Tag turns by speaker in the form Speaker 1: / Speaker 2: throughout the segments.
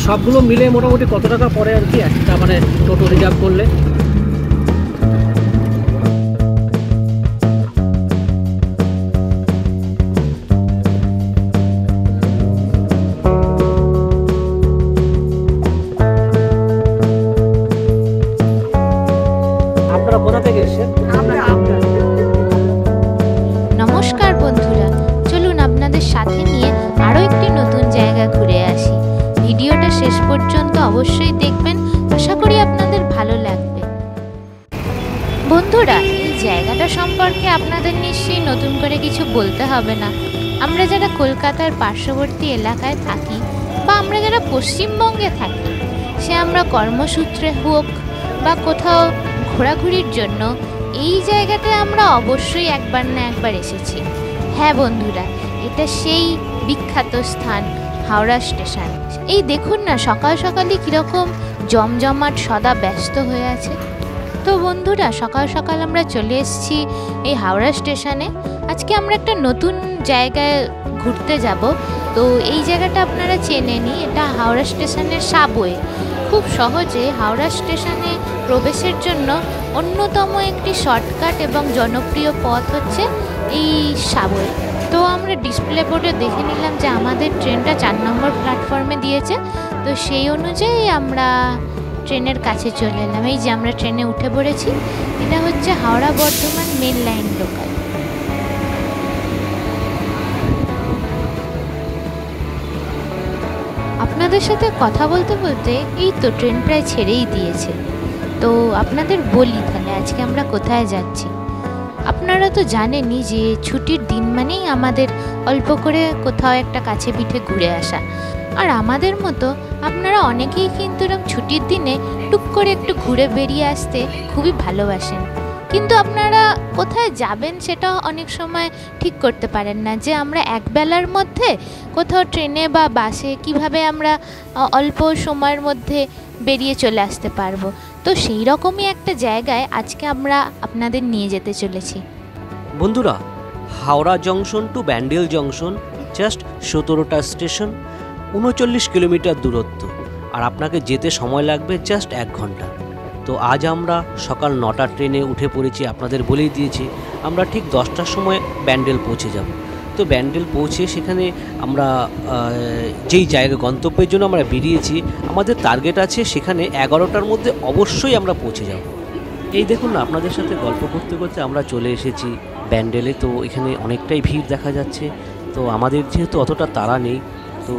Speaker 1: সবগুলো মিলে মোটামুটি কত টাকা পড়ে আর কি একটা মানে টোটো রিজার্ভ করলে? আপনারা কোথা থেকে এসেছেন?
Speaker 2: নমস্কার বন্ধুরা, চলুন আপনাদের সাথে নিয়ে আরও একটি নতুন জায়গা ঘুরে আসি। ভিডিওটা শেষ পর্যন্ত অবশ্যই দেখবেন, আশা করি আপনাদের ভালো লাগবে। বন্ধুরা, এই জায়গাটা সম্পর্কে আপনাদের নিশ্চয়ই নতুন করে কিছু বলতে হবে না। আমরা যারা কলকাতার পার্শ্ববর্তী এলাকায় থাকি বা আমরা যারা পশ্চিমবঙ্গে থাকি, সে আমরা কর্মসূত্রে হোক বা কোথাও ঘোরাঘুরির জন্য এই জায়গাটায় আমরা অবশ্যই একবার না একবার এসেছি। হ্যাঁ বন্ধুরা, এটা সেই বিখ্যাত স্থান হাওড়া স্টেশন। এই দেখুন না, সকাল সকালই কীরকম জমজমাট সদা ব্যস্ত হয়ে আছে। তো বন্ধুরা, সকাল সকাল আমরা চলে এসেছি এই হাওড়া স্টেশনে। আজকে আমরা একটা নতুন জায়গায় ঘুরতে যাব। তো এই জায়গাটা আপনারা চেনেনই, এটা হাওড়া স্টেশনের সাবওয়ে। খুব সহজে হাওড়া স্টেশনে প্রবেশের জন্য অন্যতম একটি শর্টকাট এবং জনপ্রিয় পথ হচ্ছে এই সাবওয়ে। তো আমরা ডিসপ্লে বোর্ডে দেখে নিলাম যে আমাদের ট্রেনটা 4 নম্বর প্ল্যাটফর্মে দিয়েছে। তো সেই অনুযায়ী আমরা ট্রেনের কাছে চলে এলাম। এই যে আমরা ট্রেনে উঠে পড়েছি। এটা হচ্ছে Howrah Bardhaman main line local. আপনাদের সাথে কথা বলতে বলতে এই তো ট্রেন প্রায় ছেড়েই দিয়েছে। তো আপনাদের বলি তাহলে আজকে আমরা কোথায় যাচ্ছি। আপনারা তো জানেনই যে ছুটির দিন মানেই আমাদের অল্প করে কোথাও একটা কাছে পিঠে ঘুরে আসা। আর আমাদের মতো আপনারা অনেকেই কিন্তু এরকম ছুটির দিনে টুক করে একটু ঘুরে বেরিয়ে আসতে খুবই ভালোবাসেন। কিন্তু আপনারা কোথায় যাবেন সেটা অনেক সময় ঠিক করতে পারেন না, যে আমরা একবেলার মধ্যে কোথাও ট্রেনে বা বাসে কিভাবে আমরা অল্প সময়ের মধ্যে বেরিয়ে চলে আসতে পারবো। তো সেই রকমই একটা জায়গায় আজকে আমরা আপনাদের নিয়ে যেতে চলেছি।
Speaker 3: বন্ধুরা, Howrah junction to Bandel junction just 17টা স্টেশন, 39 কিলোমিটার দূরত্ব, আর আপনাকে যেতে সময় লাগবে জাস্ট 1 ঘন্টা। তো আজ আমরা সকাল 9টার ট্রেনে উঠে পড়েছি। আপনাদের বলেই দিয়েছি আমরা ঠিক 10টার সময় ব্যান্ডেল পৌঁছে যাব। তো ব্যান্ডেল পৌঁছে সেখানে আমরা যেই জায়গা গন্তব্যের জন্য আমরা বেরিয়েছি, আমাদের টার্গেট আছে সেখানে 11টার মধ্যে অবশ্যই আমরা পৌঁছে যাব। এই দেখুন না, আপনাদের সাথে গল্প করতে করতে আমরা চলে এসেছি ব্যান্ডেলে। তো এখানে অনেকটাই ভিড় দেখা যাচ্ছে। তো আমাদের যেহেতু অতটা তাড়া নেই, তো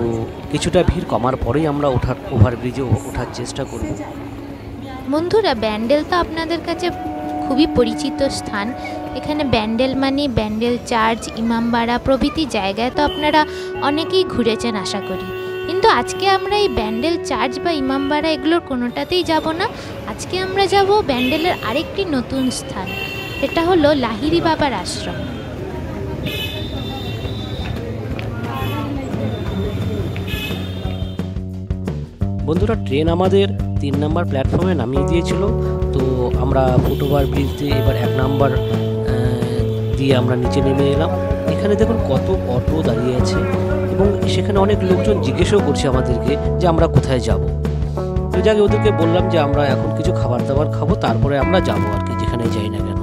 Speaker 3: কিছুটা ভিড় কমার পরেই আমরা ওভারব্রিজে ওঠার চেষ্টা করব।
Speaker 2: বন্ধুরা, ব্যান্ডেল তো আপনাদের কাছে খুবই পরিচিত স্থান। এখানে ব্যান্ডেল মানে ব্যান্ডেল চার্চ, ইমামবাড়া প্রভৃতি জায়গায় তো আপনারা অনেকেই ঘুরেছেন আশা করি। কিন্তু আজকে আমরা এই ব্যান্ডেল চার্চ বা ইমামবাড়া এগুলোর কোনোটাতেই যাব না। আজকে আমরা যাব ব্যান্ডেলের আরেকটি নতুন স্থান, সেটা হলো লাহিড়ী বাবার আশ্রম।
Speaker 3: বন্ধুরা, ট্রেন আমাদের 3 নম্বর প্ল্যাটফর্মে নামিয়ে দিয়েছিল। তো আমরা ফুটওভার ব্রিজ দিয়ে এবার 1 নম্বর দিয়ে আমরা নিচে নেমে এলাম। এখানে দেখুন কত অটো দাঁড়িয়ে আছে এবং সেখানে অনেক লোকজন জিজ্ঞেসও করছে আমাদেরকে যে আমরা কোথায় যাব। তো যাকে ওদেরকে বললাম যে আমরা এখন কিছু খাবার দাবার খাবো, তারপরে আমরা যাবো আর কি, যেখানে যাই না কেন।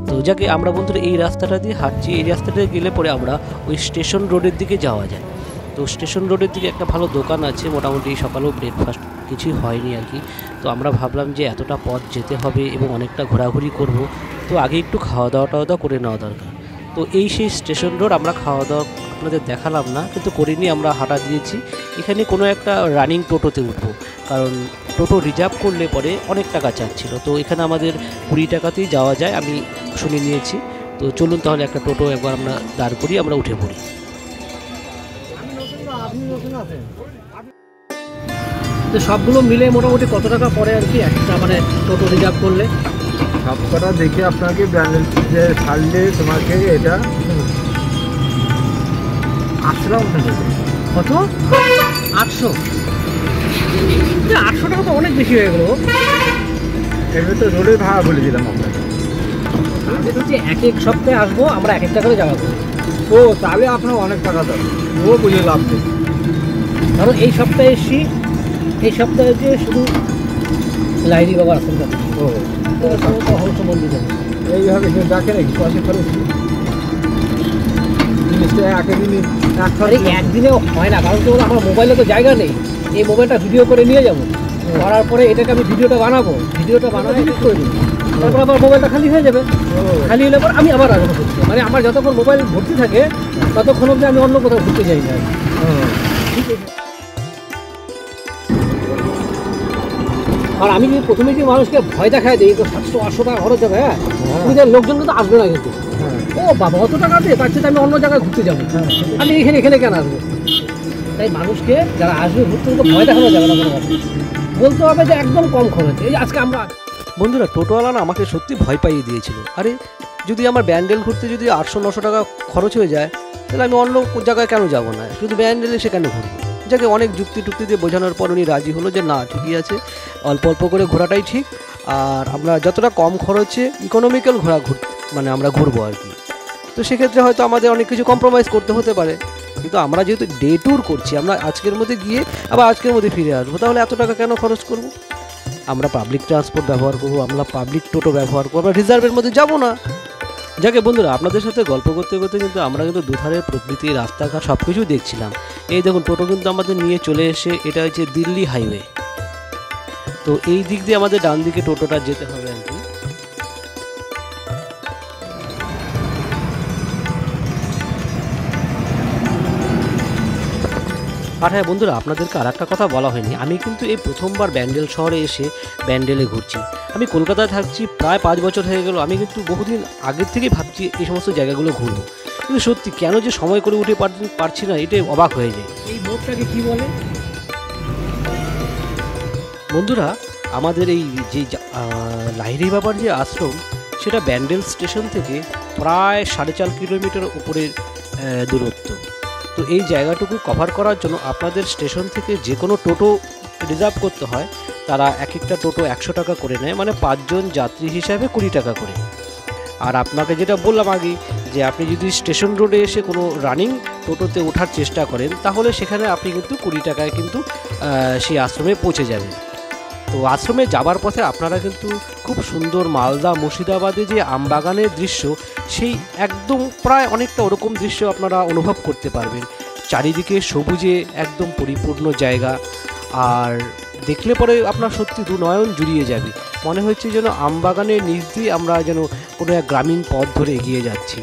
Speaker 3: তো যাকে আমরা বন্ধুরা এই রাস্তাটা দিয়ে হাঁটছি। এই রাস্তাটা গেলে পরে আমরা ওই স্টেশন রোডের দিকে যাওয়া যায়। তো স্টেশন রোডের দিকে একটা ভালো দোকান আছে, মোটামুটি সকালেও ব্রেকফাস্ট কিছুই হয়নি আর কি। তো আমরা ভাবলাম যে এতটা পথ যেতে হবে এবং অনেকটা ঘোরাঘুরি করব, তো আগে একটু খাওয়া দাওয়া করে নেওয়া দরকার। তো এই সেই স্টেশন রোড, আমরা খাওয়া দাওয়া আপনাদের দেখালাম না, কিন্তু করিনি, আমরা হাঁটা দিয়েছি। এখানে কোনো একটা রানিং টোটোতে উঠবো, কারণ টোটো রিজার্ভ করলে পরে অনেক টাকা চাচ্ছিল। তো এখানে আমাদের 20 টাকাতেই যাওয়া যায়, আমি শুনে নিয়েছি। তো চলুন তাহলে একটা টোটো একবার আমরা দাঁড় করি, আমরা উঠে পড়ি।
Speaker 1: তো সবগুলো মিলে মোটামুটি কত টাকা পড়ে আর কি একটা মানে টোটো রিজার্ভ করলে?
Speaker 4: সবকটা দেখে আপনাকে ব্যান্ডেল যে ছাড়লে তোমাকে এটা 800 টাকা দেবে।
Speaker 1: কত? 800? 800 টাকা তো অনেক বেশি হয়ে গেল।
Speaker 4: এমনি তো রোডের ভাড়া বলে দিলাম আপনাকে।
Speaker 1: এক এক সপ্তাহে আসবো, আমরা এক একটা করে যাওয়া করবো।
Speaker 4: ও তাহলে আপনার অনেক টাকা দেবে, ও বুঝে লাভ নেই।
Speaker 1: কারণ এই সপ্তাহে এসছি, এই সপ্তাহে যে শুধু লাহিড়ী বাবার আশ্রমটা
Speaker 4: ও
Speaker 1: সমস্ত হংস মন্দির যাবে।
Speaker 4: এইভাবে কেউ ডাকে নাকি পয়সা খরচ জিনিসটা একদিনই এক
Speaker 1: আরে
Speaker 4: খরচ
Speaker 1: একদিনেও হয় না, কারণ কি বলো, আমার মোবাইলে তো জায়গা নেই। এই মোবাইলটা ভিডিও করে নিয়ে যাবো, করার পরে এটাকে আমি ভিডিওটা বানাবো এডিট করে দেবো, তারপর আবার মোবাইলটা খালি হয়ে যাবে। খালি হলে পর আমি আবার আসবো ঘুরতে, মানে আমার যতক্ষণ মোবাইল ভর্তি থাকে ততক্ষণ অবধি আমি অন্য কোথাও ঘুরতে যাই না। ঠিক আছে। আর আমি যদি প্রথমে যে মানুষকে ভয় দেখায় দিই তো 700-800 টাকা খরচ হবে, হ্যাঁ তুমি যে লোকজন কিন্তু আসবে না কিন্তু, ও বাবা অত টাকা দিয়ে পাচ্ছে তো আমি অন্য জায়গায় ঘুরতে যাবো, আমি এখানে কেন আসবো? তাই মানুষকে যারা আসবে ঘুরতে তো ভয় দেখানো যাবে না, কোনো বলতে হবে যে একদম কম খরচ। এই যে আজকে আমরা
Speaker 3: বন্ধুরা টোটোওয়ালা না আমাকে সত্যি ভয় পাইয়ে দিয়েছিল। আরে যদি আমার ব্যান্ডেল ঘুরতে যদি 800-900 টাকা খরচ হয়ে যায়, তাহলে আমি অন্য জায়গায় কেন যাব না, শুধু ব্যান্ডেলে সেখানে ঘুরবো। যাকে অনেক যুক্তি দিয়ে বোঝানোর পর উনি রাজি হলো যে না ঠিকই আছে, অল্প অল্প করে ঘোরাটাই ঠিক, আর আমরা যতটা কম খরচে ইকোনমিক্যাল মানে আমরা ঘুরবো আর কি। তো সেক্ষেত্রে হয়তো আমাদের অনেক কিছু কম্প্রোমাইজ করতে হতে পারে, কিন্তু আমরা যেহেতু ডে ট্যুর করছি, আমরা আজকের মধ্যে গিয়ে আবার আজকের মধ্যে ফিরে আসবো, তাহলে এত টাকা কেন খরচ করব? আমরা পাবলিক ট্রান্সপোর্ট ব্যবহার করবো, আমরা পাবলিক টোটো ব্যবহার করবো, আমরা রিজার্ভের মধ্যে যাব না। যাকে বন্ধুরা আপনাদের সাথে গল্প করতে করতে কিন্তু আমরা কিন্তু দুধারের প্রকৃতি, রাস্তাঘাট সব কিছুই দেখছিলাম। এই দেখুন টোটো কিন্তু আমাদের নিয়ে চলে এসে, এটা হচ্ছে দিল্লি হাইওয়ে। তো এই দিক দিয়ে আমাদের ডান দিকে টোটোটা যেতে হবে আর কি। আর হ্যাঁ বন্ধুরা, আপনাদেরকে আর একটা কথা বলা হয়নি, আমি কিন্তু এই প্রথমবার ব্যান্ডেল শহরে এসে ব্যান্ডেলে ঘুরছি। আমি কলকাতায় থাকছি প্রায় 5 বছর হয়ে গেল, আমি কিন্তু বহুদিন আগের থেকেই ভাবছি এই সমস্ত জায়গাগুলো ঘুরবো, কিন্তু সত্যি কেন যে সময় করে উঠে পারছি না, এটাই অবাক হয়ে যায়।
Speaker 1: এই মোড়টাকে কি বলে
Speaker 3: বন্ধুরা, আমাদের এই যে লাহিড়ী বাবার যে আশ্রম, সেটা ব্যান্ডেল স্টেশন থেকে প্রায় 4.5 কিলোমিটার উপরের দূরত্ব। তো এই জায়গাটুকু কভার করার জন্য আপনাদের স্টেশন থেকে যে কোনো টোটো রিজার্ভ করতে হয়। তারা এক একটা টোটো 100 টাকা করে নেয়, মানে 5 জন যাত্রী হিসাবে 20 টাকা করে। আর আপনাকে যেটা বললাম আগে, যে আপনি যদি স্টেশন রোডে এসে কোনো রানিং টোটোতে ওঠার চেষ্টা করেন, তাহলে সেখানে আপনি কিন্তু 20 টাকায় কিন্তু সেই আশ্রমে পৌঁছে যাবেন। তো আশ্রমে যাবার পথে আপনারা কিন্তু খুব সুন্দর মালদা মুর্শিদাবাদে যে আমবাগানের দৃশ্য, সেই একদম প্রায় অনেকটা ওরকম দৃশ্য আপনারা অনুভব করতে পারবেন। চারিদিকে সবুজে একদম পরিপূর্ণ জায়গা, আর দেখলে পরে আপনার সত্যি দু নয়ন জুড়িয়ে যাবে, মনে হচ্ছে যেন আমবাগানের নিচ দিয়ে আমরা যেন কোনো এক গ্রামীণ পথ ধরে এগিয়ে যাচ্ছি।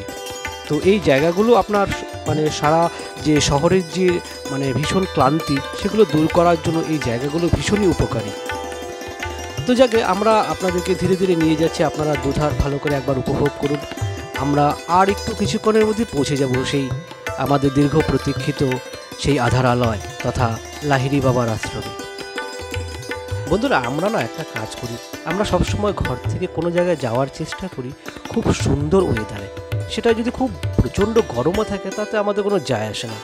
Speaker 3: তো এই জায়গাগুলো আপনার মানে সারা যে শহরের যে মানে ভীষণ ক্লান্তি, সেগুলো দূর করার জন্য এই জায়গাগুলো ভীষণই উপকারী। তো যাকে আমরা আপনাদেরকে ধীরে ধীরে নিয়ে যাচ্ছি, আপনারা দুধার ভালো করে একবার উপভোগ করুন। আমরা আর একটু কিছুক্ষণের মধ্যে পৌঁছে যাব সেই আমাদের দীর্ঘ প্রতীক্ষিত সেই আধারালয় তথা লাহিড়ী বাবার আশ্রমে। বন্ধুরা, আমরা না একটা কাজ করি, আমরা সবসময় ঘর থেকে কোনো জায়গায় যাওয়ার চেষ্টা করি খুব সুন্দর ওয়েদারে। সেটা যদি খুব প্রচণ্ড গরমও থাকে তাতে আমাদের কোনো যায় আসে না।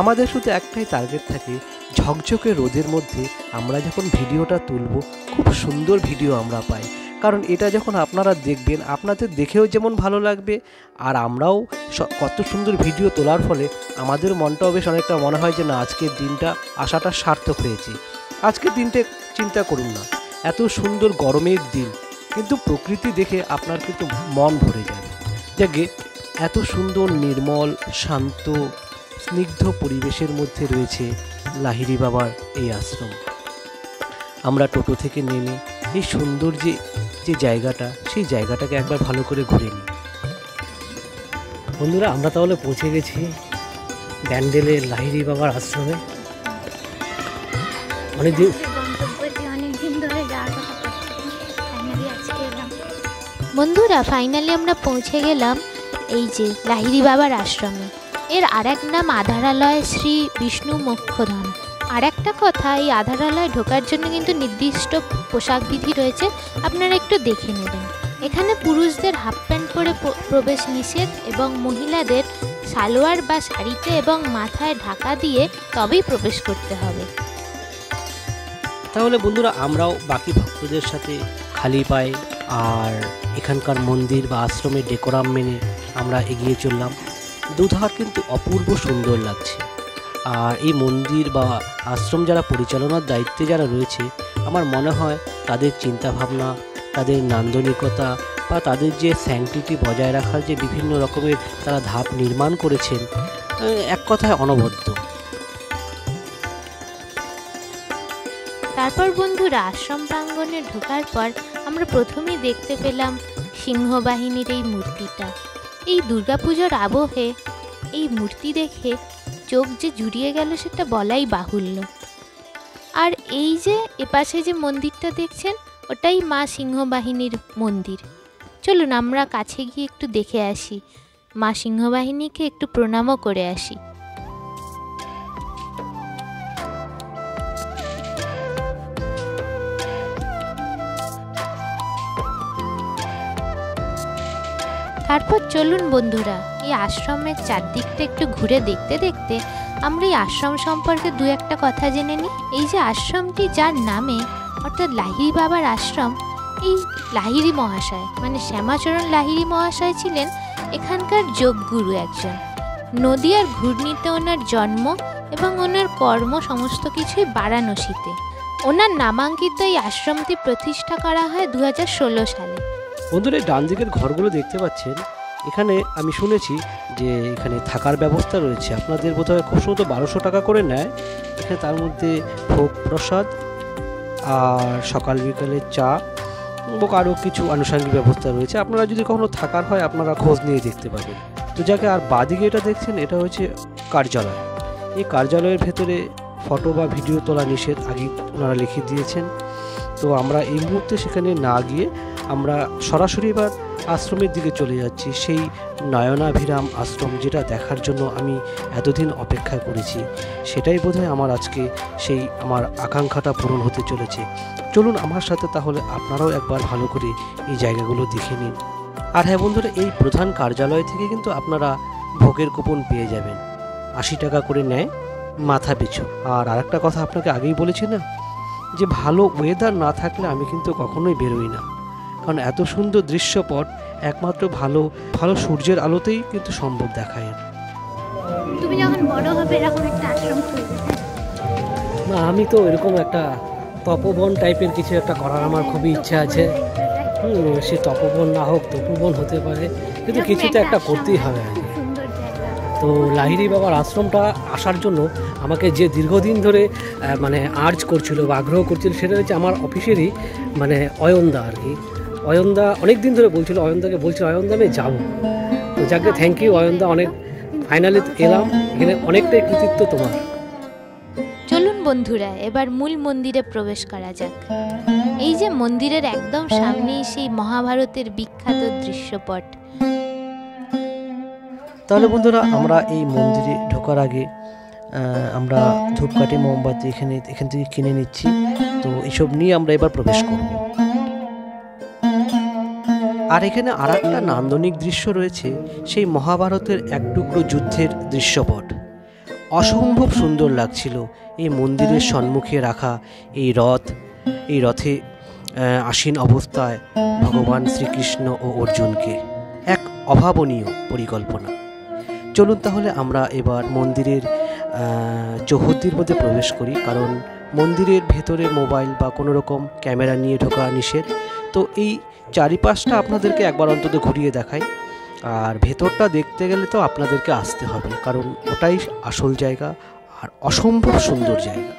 Speaker 3: আমাদের শুধু একটাই টার্গেট থাকে, ঝকঝকে রোদের মধ্যে আমরা যখন ভিডিওটা তুলব, খুব সুন্দর ভিডিও আমরা পাই। কারণ এটা যখন আপনারা দেখবেন, আপনাদের দেখেও যেমন ভালো লাগবে, আর আমরাও কত সুন্দর ভিডিও তোলার ফলে আমাদের মনটাও বেশ অনেকটা মনে হয় যে না, আজকের দিনটা আসাটা সার্থক হয়েছে। আজকের দিনটা চিন্তা করুন না, এত সুন্দর গরমের দিন, কিন্তু প্রকৃতি দেখে আপনার কিন্তু মন ভরে যাবে। যাকে এত সুন্দর নির্মল শান্ত স্নিগ্ধ পরিবেশের মধ্যে রয়েছে লাহিড়ী বাবার এই আশ্রম। আমরা টোটো থেকে নেমে এই সুন্দর যে জায়গাটা, সেই জায়গাটাকে একবার ভালো করে ঘুরে নিই।
Speaker 1: বন্ধুরা, আমরা তাহলে পৌঁছে গেছি ব্যান্ডেলের লাহিড়ী বাবার আশ্রমে। অনেকদিন
Speaker 2: ধরে যাওয়ার কথা ফাইনালি আজকে এলাম। বন্ধুরা, ফাইনালি আমরা পৌঁছে গেলাম এই যে লাহিড়ী বাবার আশ্রমে। এর আর এক নাম আধারালয় শ্রী বিষ্ণু মোক্ষধাম। আর একটা কথা, এই আধারালয়ে ঢোকার জন্য কিন্তু নির্দিষ্ট পোশাক বিধি রয়েছে, আপনারা একটু দেখে নেবেন। এখানে পুরুষদের হাফ প্যান্ট পরে প্রবেশ নিষেধ, এবং মহিলাদের সালোয়ার বা শাড়িতে এবং মাথায় ঢাকা দিয়ে তবেই প্রবেশ করতে হবে।
Speaker 3: তাহলে বন্ধুরা, আমরাও বাকি ভক্তদের সাথে খালি পায়ে আর এখানকার মন্দির বা আশ্রমের ডেকোরাম মেনে আমরা এগিয়ে চললাম। দুধার কিন্তু অপূর্ব সুন্দর লাগছে। আর এই মন্দির বা আশ্রম যারা পরিচালনার দায়িত্বে যারা রয়েছে, আমার মনে হয় তাদের চিন্তাভাবনা, তাদের নান্দনিকতা বা তাদের যে স্যাংটিটি বজায় রাখার যে বিভিন্ন রকমের তারা ধাপ নির্মাণ করেছেন, এক কথায় অনবদ্য।
Speaker 2: তারপর বন্ধুরা আশ্রম প্রাঙ্গণে ঢোকার পর আমরা প্রথমেই দেখতে পেলাম সিংহবাহিনীর এই মূর্তিটা। এই দুর্গাপুজোর আবহে এই মূর্তি দেখে চোখ যে জুড়িয়ে গেল সেটা বলাই বাহুল্য। আর এই যে এপাশে যে মন্দিরটা দেখছেন, ওটাই মা সিংহবাহিনীর মন্দির। চলুন আমরা কাছে গিয়ে একটু দেখে আসি, মা সিংহবাহিনীকে একটু প্রণামও করে আসি। তারপর চলুন বন্ধুরা এই আশ্রমের চারদিকটা একটু ঘুরে দেখতে দেখতে আমরা এই আশ্রম সম্পর্কে দু একটা কথা জেনে নিই। এই যে আশ্রমটি যার নামে, অর্থাৎ লাহিড়ী বাবার আশ্রম, এই লাহিড়ী মহাশয় মানে শ্যামাচরণ লাহিড়ী মহাশয় ছিলেন এখানকার যোগগুরু একজন। নদীয়ার ঘূর্ণিতে ওনার জন্ম এবং ওনার কর্ম সমস্ত কিছুই বারাণসীতে। ওনার নামাঙ্কিত এই আশ্রমটি প্রতিষ্ঠা করা হয় 2016 সালে।
Speaker 3: বন্ধুরা ডান দিকের ঘরগুলো দেখতে পাচ্ছেন, এখানে আমি শুনেছি যে এখানে থাকার ব্যবস্থা রয়েছে। আপনাদের বোধহয় খুব সম্ভবত 1200 টাকা করে নেয়। এখানে তার মধ্যে ভোগ প্রসাদ আর সকাল বিকালের চা এবং আরও কিছু আনুষঙ্গিক ব্যবস্থা রয়েছে। আপনারা যদি কখনো থাকার হয় আপনারা খোঁজ নিয়ে দেখতে পাবেন। তো যাকে আর বাদিকে এটা দেখছেন, এটা হচ্ছে কার্যালয়। এই কার্যালয়ের ভেতরে ফটো বা ভিডিও তোলা নিষেধ, আগে ওনারা লিখে দিয়েছেন। তো আমরা এই মুহূর্তে সেখানে না গিয়ে আমরা সরাসরি এবার আশ্রমের দিকে চলে যাচ্ছি, সেই নয়নাভিরাম আশ্রম যেটা দেখার জন্য আমি এতদিন অপেক্ষা করেছি। সেটাই বোধহয় আমার আজকে সেই আমার আকাঙ্ক্ষাটা পূরণ হতে চলেছে। চলুন আমার সাথে, তাহলে আপনারাও একবার ভালো করে এই জায়গাগুলো দেখে নিন। আর হ্যাঁ বন্ধুরা, এই প্রধান কার্যালয় থেকে কিন্তু আপনারা ভোগের কুপন পেয়ে যাবেন। 80 টাকা করে নেয় মাথা পিছু। আর আরেকটা কথা আপনাকে আগেই বলেছি না, যে ভালো ওয়েদার না থাকলে আমি কিন্তু কখনোই বেরোই না, কারণ এত সুন্দর দৃশ্যপট একমাত্র ভালো ভালো সূর্যের আলোতেই কিন্তু সম্ভব দেখায়।
Speaker 2: তুমি যখন বড় হবে এরকম একটা আশ্রম খুলবে?
Speaker 1: না, আমি তো এরকম একটা তপবন টাইপের কিছু একটা করার আমার খুবই ইচ্ছা আছে। সে তপবন না হোক, তপবন হতে পারে, কিন্তু কিছু তো একটা করতেই হবে। তো লাহিড়ী বাবার আশ্রমটা আসার জন্য আমাকে যে দীর্ঘদিন ধরে মানে আর্জ করছিল বা আগ্রহ করছিল, সেটা হচ্ছে আমার অফিসেরই মানে অয়নদা আর কি। অয়নদা অনেক দিন ধরে বলছিল, অয়নদাকে বলছিল অয়নদা আমি যাবো। তো যাকে থ্যাংক ইউ অয়নদা, অনেক ফাইনালি এলাম। এখানে অনেকটাই কৃতিত্ব তোমার।
Speaker 2: চলুন বন্ধুরা এবার মূল মন্দিরে প্রবেশ করা যাক। এই যে মন্দিরের একদম সামনেই সেই মহাভারতের বিখ্যাত দৃশ্যপট।
Speaker 3: তাহলে বন্ধুরা আমরা এই মন্দিরে ঢোকার আগে আমরা ধূপকাঠি মোমবাতি এখান থেকে কিনে নিচ্ছি। তো এইসব নিয়ে আমরা এবার প্রবেশ করব। আর এখানে আর একটা নান্দনিক দৃশ্য রয়েছে, সেই মহাভারতের এক টুকরো যুদ্ধের দৃশ্যপট। অসম্ভব সুন্দর লাগছিল এই মন্দিরের সম্মুখে রাখা এই রথে আসীন অবস্থায় ভগবান শ্রীকৃষ্ণ ও অর্জুনকে। এক অভাবনীয় পরিকল্পনা। চলুন তাহলে আমরা এবার মন্দিরের চৌহদ্দির মধ্যে প্রবেশ করি, কারণ মন্দিরের ভেতরে মোবাইল বা কোনো রকম ক্যামেরা নিয়ে ঢোকা নিষেধ। তো এই চারিপাশটা আপনাদেরকে একবার অন্তত ঘুরিয়ে দেখাই। আর ভেতরটা দেখতে গেলে তো আপনাদেরকে আসতে হবে, কারণ ওটাই আসল জায়গা আর অসম্ভব সুন্দর জায়গা।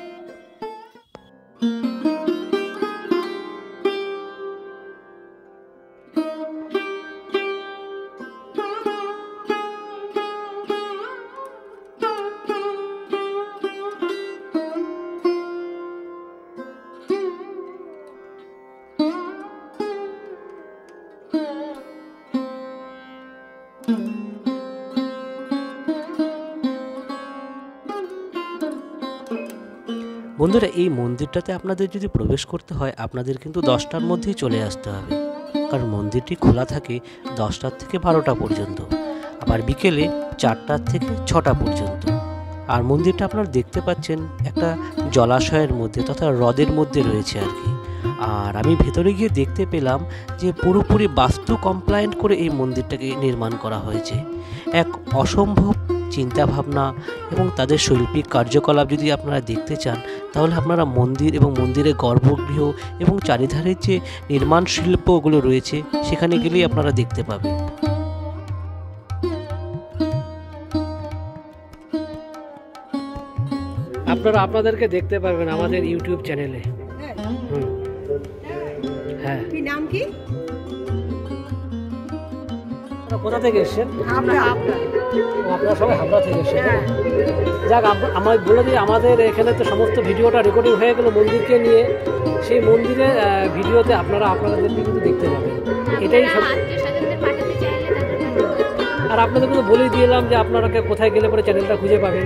Speaker 3: বন্ধুরা এই মন্দিরটাতে আপনাদের যদি প্রবেশ করতে হয়, আপনাদের কিন্তু 10টার মধ্যেই চলে আসতে হবে, কারণ মন্দিরটি খোলা থাকে 10টার থেকে 12টা পর্যন্ত, আবার বিকেলে 4টার থেকে 6টা পর্যন্ত। আর মন্দিরটা আপনারা দেখতে পাচ্ছেন একটা জলাশয়ের মধ্যে তথা হ্রদের মধ্যে রয়েছে আর কি। আর আমি ভেতরে গিয়ে দেখতে পেলাম যে পুরোপুরি বাস্তু কমপ্লায়েন্ট করে এই মন্দিরটাকে নির্মাণ করা হয়েছে। এক অসম্ভব চিন্তাভাবনা এবং তাদের শৈল্পিক কার্যকলাপ যদি আপনারা দেখতে চান, তাহলে আপনারা মন্দির এবং মন্দিরের গর্ভগৃহ এবং চারিধারের যে নির্মাণ শিল্পগুলো রয়েছে সেখানে গেলেই আপনারা দেখতে পাবেন।
Speaker 1: আপনারা আপনাদেরকে দেখতে পারবেন আমাদের ইউটিউব চ্যানেলে। হ্যাঁ,
Speaker 5: কি নাম কি?
Speaker 1: কোথা থেকে এসেছেন?
Speaker 5: আপনারা
Speaker 1: আপনারা সবাই হাবড়া থেকে এসেছেন। যাক, আমার বলে দিই, আমাদের এখানে তো সমস্ত ভিডিওটা রেকর্ডিং হয়ে গেল মন্দিরকে নিয়ে। সেই মন্দিরের ভিডিওতে আপনারা আপনাদেরকে কিন্তু দেখতে পাবেন। এটাই সব। আর আপনাদেরকে তো বলেই দিলাম যে আপনারা কোথায় গেলে পরে চ্যানেলটা খুঁজে পাবেন।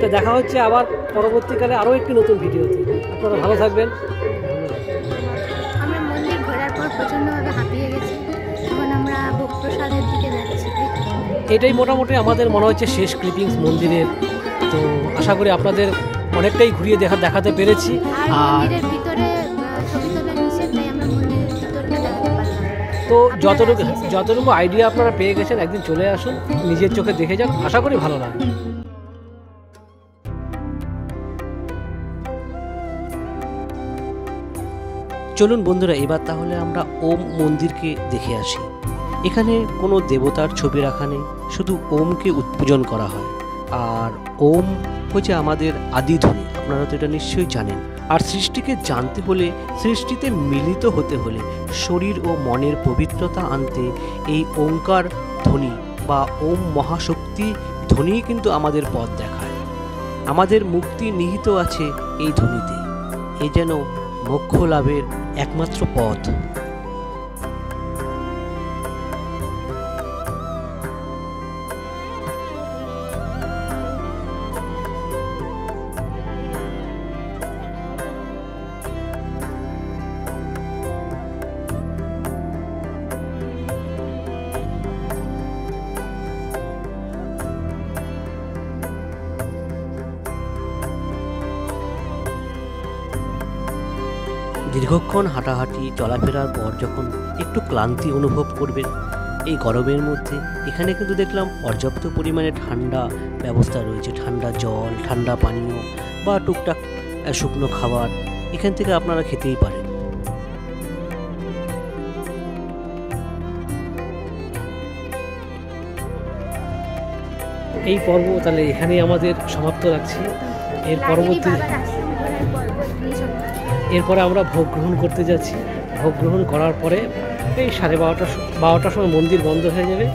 Speaker 1: তো দেখা হচ্ছে আবার পরবর্তীকালে আরও একটি নতুন ভিডিওতে। আপনারা ভালো থাকবেন।
Speaker 6: আমরা মন্দির ঘোরার পর প্রচণ্ডভাবে হাঁপিয়ে গেছি, এখন আমরা ভোগ প্রসাদের দিকে যাচ্ছি।
Speaker 1: এটাই মোটামুটি আমাদের মনে হচ্ছে শেষ ক্লিপিংস মন্দিরের। তো আশা করি আপনাদের অনেকটাই ঘুরিয়ে দেখাতে পেরেছি।
Speaker 6: আর মন্দিরের ভিতরে ছবি তোলা নিষেধ, তাই আমরা মন্দিরের ভিতরটা দেখাতে পারলাম।
Speaker 1: তো যতটুকু আইডিয়া আপনারা পেয়ে গেছেন, একদিন চলে আসুন, নিজের চোখে দেখে যান, আশা করি ভালো লাগবে।
Speaker 3: চলুন বন্ধুরা, এবার তাহলে আমরা ওম মন্দিরকে দেখে আসি। এখানে কোনো দেবতার ছবি রাখা নেই, শুধু ওমকে উৎপূজন করা হয়। আর ওম হচ্ছে আমাদের আদিধ্বনি, আপনারা তো এটা নিশ্চয়ই জানেন। আর সৃষ্টিকে জানতে হলে, সৃষ্টিতে মিলিত হতে হলে, শরীর ও মনের পবিত্রতা আনতে এই ওঙ্কার ধ্বনি বা ওম মহাশক্তি ধ্বনি কিন্তু আমাদের পথ দেখায়। আমাদের মুক্তি নিহিত আছে এই ধ্বনিতে। এ যেন মোক্ষ লাভের একমাত্র পথ। দীর্ঘক্ষণ হাঁটাহাঁটি চলাফেরার পর যখন একটু ক্লান্তি অনুভব করবেন এই গরমের মধ্যে, এখানে কিন্তু দেখলাম পর্যাপ্ত পরিমাণে ঠান্ডা ব্যবস্থা রয়েছে। ঠান্ডা জল, ঠান্ডা পানীয় বা টুকটাক শুকনো খাবার এখান থেকে আপনারা খেতেই পারেন।
Speaker 1: এই পর্ব তাহলে এখানেই আমাদের সমাপ্ত রাখছি। এরপরে আমরা ভোগ গ্রহণ করতে যাচ্ছি। ভোগ গ্রহণ করার পরে এই 12টার সময় মন্দির বন্ধ হয়ে যাবে,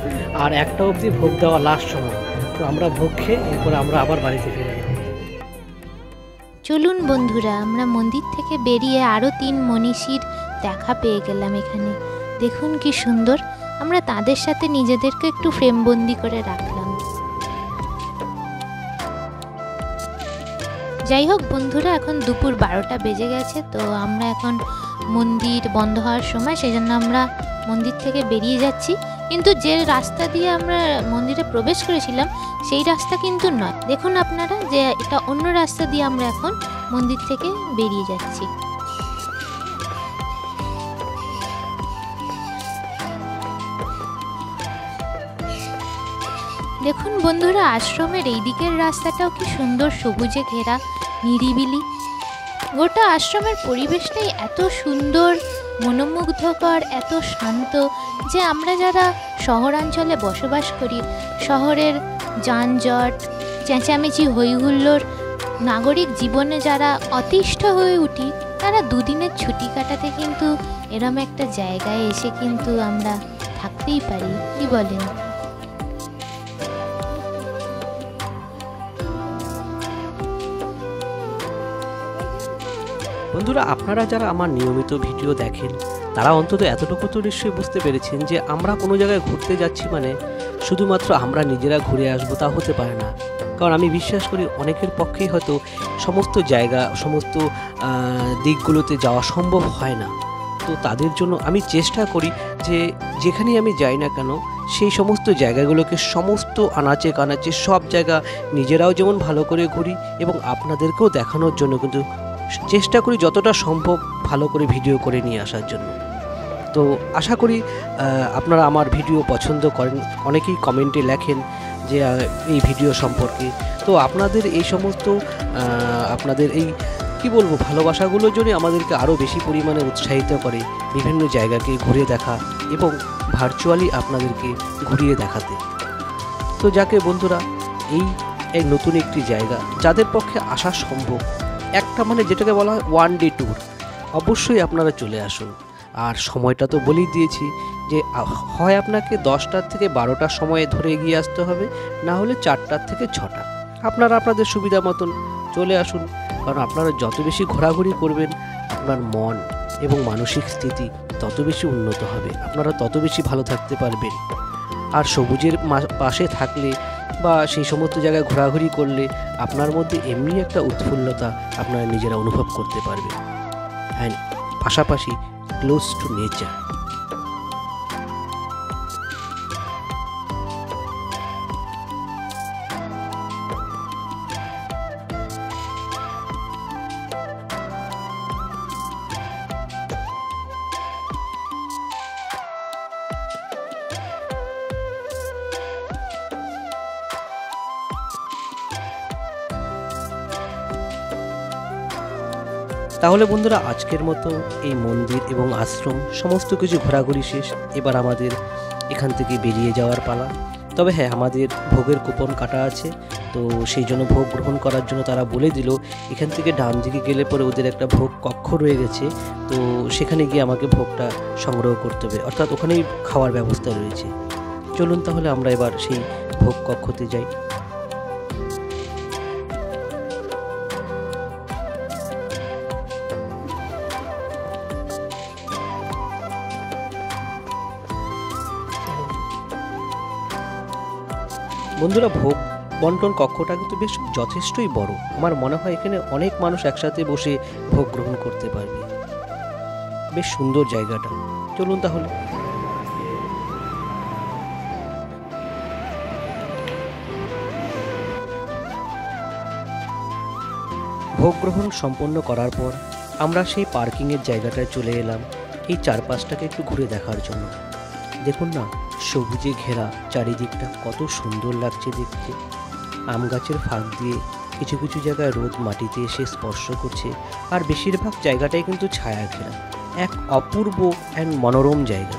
Speaker 1: আর 1টা অবধি ভোগ দেওয়া লাস্ট সময়। তো আমরা ভোগ খেয়ে এরপরে আমরা আবার বাড়িতে ফিরে যাব।
Speaker 2: চলুন বন্ধুরা, আমরা মন্দির থেকে বেরিয়ে আরও 3 মনীষীর দেখা পেয়ে গেলাম এখানে। দেখুন কি সুন্দর, আমরা তাদের সাথে নিজেদেরকে একটু ফ্রেমবন্দি করে রাখলাম। যাই হোক বন্ধুরা, এখন দুপুর 12টা বেজে গেছে। তো আমরা এখন মন্দির বন্ধ হওয়ার সময়, সেই জন্য আমরা মন্দির থেকে বেরিয়ে যাচ্ছি। কিন্তু যে রাস্তা দিয়ে আমরা মন্দিরে প্রবেশ করেছিলাম সেই রাস্তা কিন্তু নয়। দেখুন আপনারা যে এটা অন্য রাস্তা দিয়ে আমরা এখন মন্দির থেকে বেরিয়ে যাচ্ছি। দেখুন বন্ধুরা, আশ্রমের এই দিকের রাস্তাটাও কি সুন্দর, সবুজে ঘেরা, নিরিবিলি। গোটা আশ্রমের পরিবেশটাই এত সুন্দর, মনোমুগ্ধকর, এত শান্ত যে আমরা যারা শহরাঞ্চলে বসবাস করি, শহরের যানজট, চেঁচামেচি, হইহুল্লোড় নাগরিক জীবনে যারা অতিষ্ঠ হয়ে উঠি, তারা দুদিনের ছুটি কাটাতে কিন্তু এরম একটা জায়গায় এসে কিন্তু আমরা থাকতেই পারি। কি বলেন?
Speaker 3: বন্ধুরা, আপনারা যারা আমার নিয়মিত ভিডিও দেখেন তারা অন্তত এতটুকু তো নিশ্চয়ই বুঝতে পেরেছেন যে আমরা কোনো জায়গায় ঘুরতে যাচ্ছি মানে শুধুমাত্র আমরা নিজেরা ঘুরে আসবো তা হতে পারে না। কারণ আমি বিশ্বাস করি অনেকের পক্ষেই হয়তো সমস্ত জায়গা, সমস্ত দিকগুলোতে যাওয়া সম্ভব হয় না। তো তাদের জন্য আমি চেষ্টা করি যে যেখানেই আমি যাই না কেন সেই সমস্ত জায়গাগুলোকে, সমস্ত আনাচে কানাচে সব জায়গা নিজেরাও যেমন ভালো করে ঘুরি এবং আপনাদেরকেও দেখানোর জন্য কিন্তু চেষ্টা করি যতটা সম্ভব ভালো করে ভিডিও করে নিয়ে আসার জন্য। তো আশা করি আপনারা আমার ভিডিও পছন্দ করেন। অনেকেই কমেন্টে লেখেন যে এই ভিডিও সম্পর্কে। তো আপনাদের এই সমস্ত আপনাদের এই কি বলবো ভালোবাসাগুলোর জন্য আমাদেরকে আরও বেশি পরিমাণে উৎসাহিত করে বিভিন্ন জায়গাকে ঘুরে দেখা এবং ভার্চুয়ালি আপনাদেরকে ঘুরিয়ে দেখাতে। তো যাকে বন্ধুরা এই নতুন একটি জায়গা যাদের পক্ষে আসা সম্ভব, একটা মানে যেটাকে বলা হয় ওয়ান ডে ট্যুর, অবশ্যই আপনারা চলে আসুন। আর সময়টা তো বলেই দিয়েছি যে হয় আপনাকে 10টার থেকে 12টার সময় ধরে এগিয়ে আসতে হবে, না হলে 4টার থেকে 6টা। আপনারা আপনাদের সুবিধা মতন চলে আসুন, কারণ আপনারা যত বেশি ঘোরাঘুরি করবেন আপনার মন এবং মানসিক স্থিতি তত বেশি উন্নত হবে, আপনারা তত বেশি ভালো থাকতে পারবেন। আর সবুজের পাশে থাকলে বা সেই সমস্ত জায়গায় ঘোরাঘুরি করলে আপনার মধ্যে এমনি একটা উৎফুল্লতা আপনারা নিজেরা অনুভব করতে পারবেন, অ্যান্ড পাশাপাশি ক্লোজ টু নেচার। তাহলে বন্ধুরা আজকের মতো এই মন্দির এবং আশ্রম সমস্ত কিছু ঘোরাঘুরি শেষ। এবার আমাদের এখান থেকে বেরিয়ে যাওয়ার পালা। তবে হ্যাঁ, আমাদের ভোগের কুপন কাটা আছে, তো সেই জন্য ভোগ গ্রহণ করার জন্য তারা বলে দিল এখান থেকে ডান দিকে গেলে পরে ওদের একটা ভোগ কক্ষ রয়ে গেছে, তো সেখানে গিয়ে আমাকে ভোগটা সংগ্রহ করতে হবে, অর্থাৎ ওখানেই খাওয়ার ব্যবস্থা রয়েছে। চলুন তাহলে আমরা এবার সেই ভোগ কক্ষতে যাই। বন্ধুরা ভোগ বন্টন কক্ষটা কিন্তু বেশ যথেষ্টই বড়, আমার মনে হয় এখানে অনেক মানুষ একসাথে বসে ভোগ গ্রহণ করতে পারবে। বেশ সুন্দর জায়গাটা, চলুন তাহলে। ভোগ গ্রহণ সম্পন্ন করার পর আমরা সেই পার্কিংয়ের জায়গাটায় চলে এলাম এই চারপাশটাকে একটু ঘুরে দেখার জন্য। দেখুন না, সবুজে ঘেরা চারিদিকটা কত সুন্দর লাগছে দেখতে। আম গাছের ফাঁক দিয়ে কিছু কিছু জায়গায় রোদ মাটিতে এসে স্পর্শ করছে, আর বেশিরভাগ জায়গাটাই কিন্তু ছায়া ঘেরা, এক অপূর্ব অ্যান্ড মনোরম জায়গা।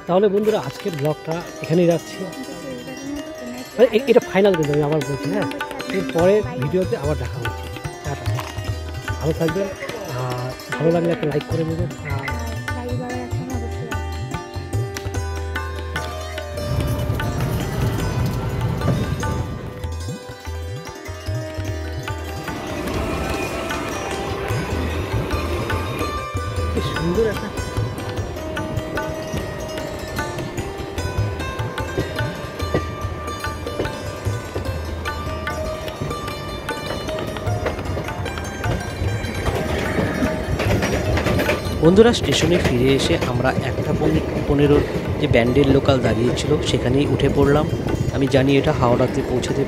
Speaker 1: তাহলে বন্ধুরা আজকের ব্লগটা এখানেই রাখছি। এটা ফাইনাল কিন্তু আমি আবার বলছি, হ্যাঁ, এরপরে ভিডিওতে আবার দেখা হচ্ছে। ভালো থাকবেন, আর ভালো লাগলে একটা লাইক করে দেবেন। সুন্দর একটা
Speaker 3: বন্ধুরা স্টেশনে ফিরে এসে আমরা 1:15 যে ব্যান্ডেল লোকাল দাঁড়িয়েছিল সেখানেই উঠে পড়লাম। আমি জানি এটা হাওড়াতে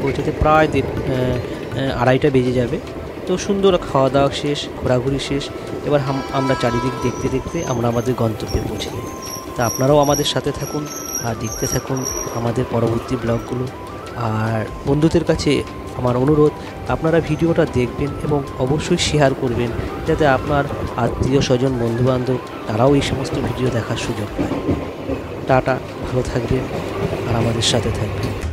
Speaker 3: পৌঁছাতে প্রায় 2:30 বেজে যাবে। তো সুন্দর খাওয়া দাওয়া শেষ, ঘোরাঘুরি শেষ, এবার আমরা চারিদিক দেখতে দেখতে আমরা আমাদের গন্তব্যে পৌঁছে যাই। তা আপনারাও আমাদের সাথে থাকুন আর দেখতে থাকুন আমাদের পরবর্তী ব্লগগুলো। আর বন্ধুদের কাছে আমার অনুরোধ, আপনারা ভিডিওটা দেখবেন এবং অবশ্যই শেয়ার করবেন, যাতে আপনার আত্মীয় স্বজন বন্ধুবান্ধব তারাও এই সমস্ত ভিডিও দেখার সুযোগ পায়। টাটা, ভালো থাকবেন আর আমাদের সাথে থাকবেন।